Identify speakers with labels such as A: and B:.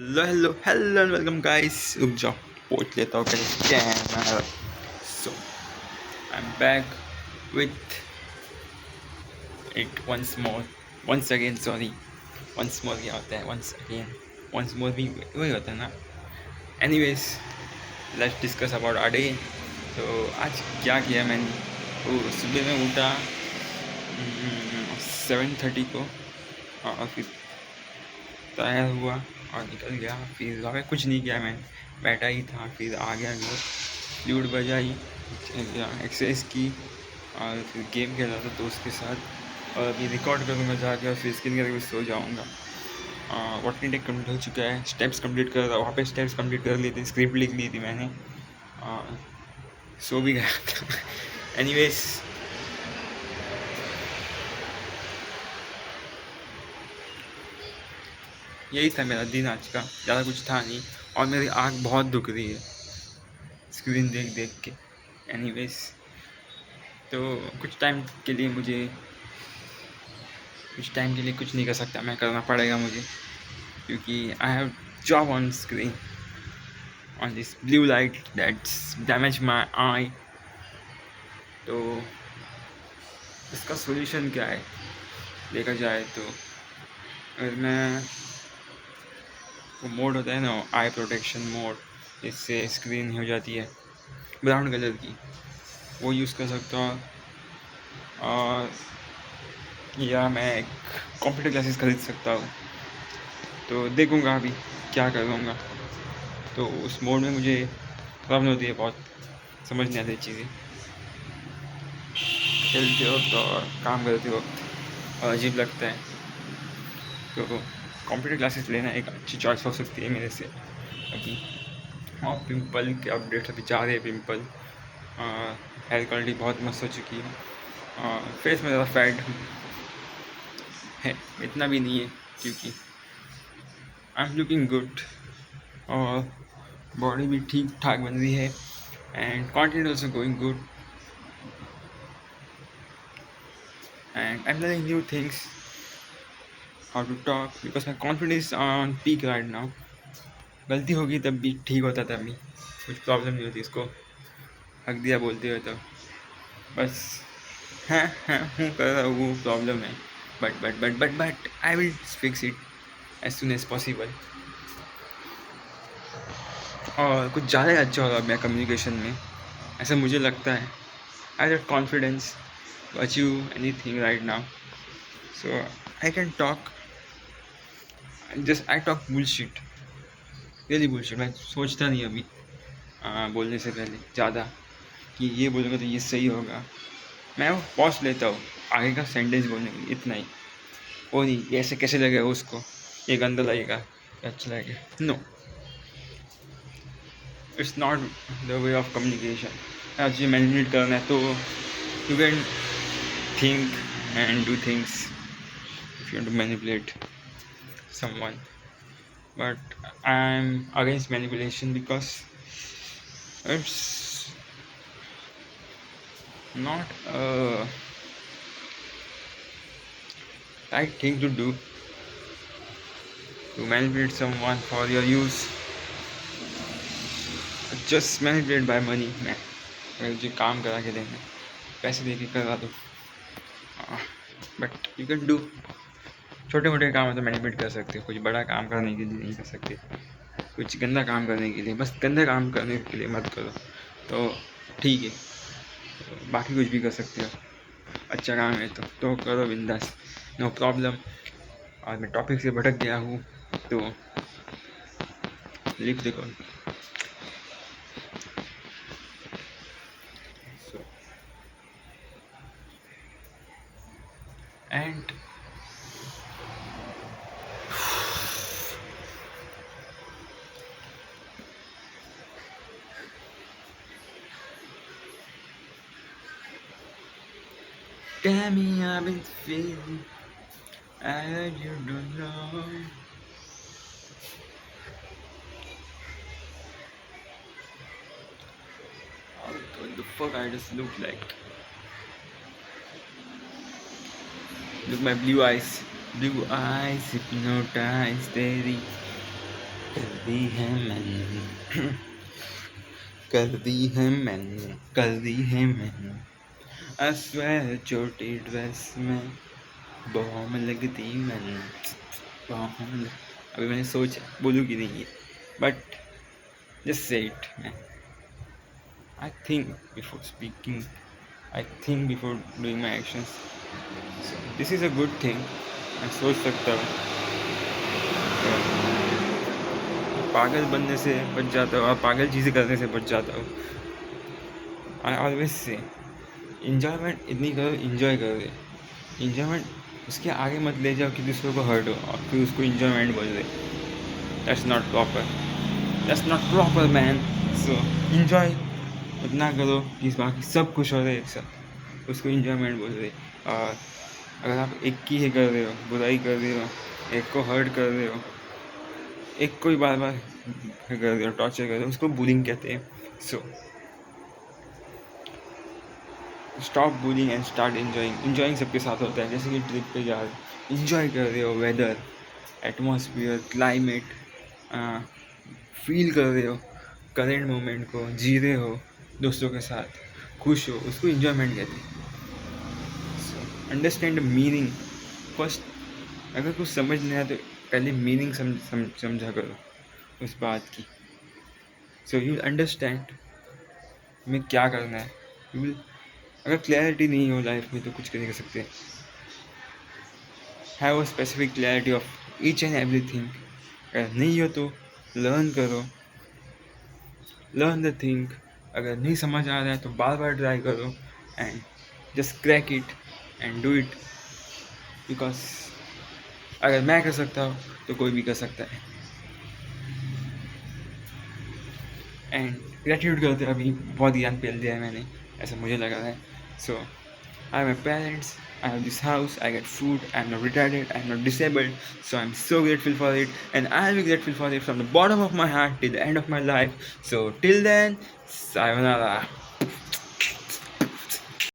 A: Hello hello hello welcome guys. रुक जाओ, पोच लेता हूँ पहले camera. So I am back with it once more, once again, sorry. Once more क्या होता है? वंस अगेन, वंस मोर भी वही होता है ना। Anyways, let's discuss about our day. तो आज क्या किया मैंने? तो सुबह में उठा 7:30 को, और फिर तैयार हुआ और निकल गया। फिर ज़्यादा कुछ नहीं किया मैंने, बैठा ही था। फिर आ गया घर, फ्लूट बजाई, एक्सरसाइज की, और फिर गेम खेला था दोस्त के साथ। और अभी रिकॉर्ड करूँगा जाके, और फिर स्क्रीन करके सो जाऊँगा। वर्किंग डे कंप्लीट हो चुका है, स्टेप्स कंप्लीट कर रहा, वहाँ पे स्टेप्स कंप्लीट कर लिए थे, स्क्रिप्ट लिख ली थी मैंने, और सो भी गया था। एनीवेज, यही था मेरा दिन आज का, ज़्यादा कुछ था नहीं। और मेरी आँख बहुत दुख रही है स्क्रीन देख देख के। एनीवेज, तो कुछ टाइम के लिए कुछ नहीं कर सकता मैं, करना पड़ेगा मुझे, क्योंकि I have job on screen, on this blue light that's damage my eye. तो इसका सोल्यूशन क्या है देखा जाए तो? अगर मैं, वो मोड होता है ना, आई प्रोटेक्शन मोड, इससे स्क्रीन हो जाती है ब्राउन कलर की, वो यूज़ कर सकता हूँ। और या मैं एक कंप्यूटर क्लासेस खरीद सकता हूँ। तो देखूँगा अभी क्या करूँगा। तो उस मोड में मुझे प्रॉब्लम होती है बहुत, समझ नहीं आती चीज़ें खेलते वक्त और काम करते वक्त, और अजीब लगता है। तो कंप्यूटर क्लासेस लेना एक अच्छी चॉइस हो सकती है मेरे से अभी। और पिंपल के अपडेट अभी जा रहे हैं। पिंपल, हेयर क्वालिटी बहुत मस्त हो चुकी है, फेस में ज़्यादा फैट है, इतना भी नहीं है, क्योंकि आई एम लुकिंग गुड, और बॉडी भी ठीक ठाक बन रही है, and content also going good, and I am learning new things, how to talk, because my confidence on peak right now. गलती होगी तब भी ठीक होता, तब भी कुछ प्रॉब्लम नहीं होती इसको, हक दिया बोलते हुए तो बस हाँ हूँ कर रहा हूँ, वो प्रॉब्लम है। But I will fix it as soon as possible. और कुछ ज़्यादा ही अच्छा होगा मैं कम्युनिकेशन में, ऐसा मुझे लगता है। I have confidence to achieve any thing right now, so I can talk, just I talk bullshit, really bullshit. मैं सोचता नहीं अभी बोलने से पहले ज़्यादा, कि ये बोलूँगा तो ये सही होगा। मैं वो पॉज लेता हूँ आगे का सेंटेंस बोलने के लिए, इतना ही। वो नहीं ये ऐसे कैसे लगेगा उसको, ये गंदा लगेगा, अच्छा लगेगा, no, it's not the way of communication. आज ये मैनिपुलेट करना है तो you can think and do things if you want to manipulate someone, but I'm against manipulation because it's not a right thing to do, to manipulate someone for your use, just manipulate by money। मैं अगर मुझे काम करा के देना, पैसे दे के करा दो, बट यू कैन डू छोटे मोटे काम है तो मैनिपुलेट कर सकते हो, कुछ बड़ा काम करने के लिए नहीं कर सकते, कुछ गंदा काम करने के लिए, बस गंदा काम करने के लिए मत करो तो ठीक है। तो बाकी कुछ भी कर सकते हो, अच्छा काम है तो करो बिंदास, नो प्रॉब्लम। और मैं टॉपिक से भटक गया हूँ, तो लिख देखो। So and tell me I've been feeling and you don't know. What the fuck I just look like? Look my blue eyes hypnotized, steady. कर दी है मैंने कर दी है मैंने कर दी है मैंने I swear छोटी ड्रेस में बॉम्ब लगती मैंने बॉम्ब अभी मैंने सोचा बोलूँ कि नहीं but just say it man I think before speaking I think before doing my actions so this is a good thing मैं सोच सकता हूँ पागल बनने से बच जाता हूँ और पागल चीज़ें करने से बच जाता हूँ आई ऑलवेज से इंजॉयमेंट इतनी करो इंजॉय करो इंजॉयमेंट उसके आगे मत ले जाओ कि दूसरों को हर्ट हो और फिर उसको इंजॉयमेंट बोल दे that's not proper man so enjoy इतना करो कि बाकी सब खुश हो रहे एक साथ उसको इंजॉयमेंट बोल रहे और अगर आप एक की ही कर रहे हो बुराई कर रहे हो एक को हर्ट कर रहे हो एक को ही बार बार कर रहे हो टॉर्चर कर रहे हो उसको बुलिंग कहते हैं so stop bullying and start enjoying सबके साथ होता है जैसे कि ट्रिप पे जा रहे इंजॉय कर रहे हो वेदर एटमॉस्फेयर क्लाइमेट फील कर रहे हो करेंट मोमेंट को जी रहे हो दोस्तों के साथ खुश हो उसको इंजॉयमेंट कहते हैं सो अंडरस्टैंड मीनिंग फर्स्ट अगर कुछ समझ नहीं आया तो पहले मीनिंग समझा करो उस बात की सो यू अंडरस्टैंड हमें क्या करना है यू विल अगर क्लैरिटी नहीं हो लाइफ में तो कुछ नहीं कर सकते have a specific clarity of each and everything अगर नहीं हो तो लर्न करो लर्न द थिंग अगर नहीं समझ आ रहा है तो बार बार ट्राई करो and just crack it and do it because अगर मैं कर सकता हूँ तो कोई भी कर सकता है एंड ग्रेटिट्यूड करते अभी बहुत ज्ञान पेल दिया है मैंने ऐसा मुझे लगा है सो I have my parents, I have this house, I get food, I'm not retarded, I'm not disabled, so I'm so grateful for it, and I'll be grateful for it from the bottom of my heart till the end of my life. So till then, sayonara.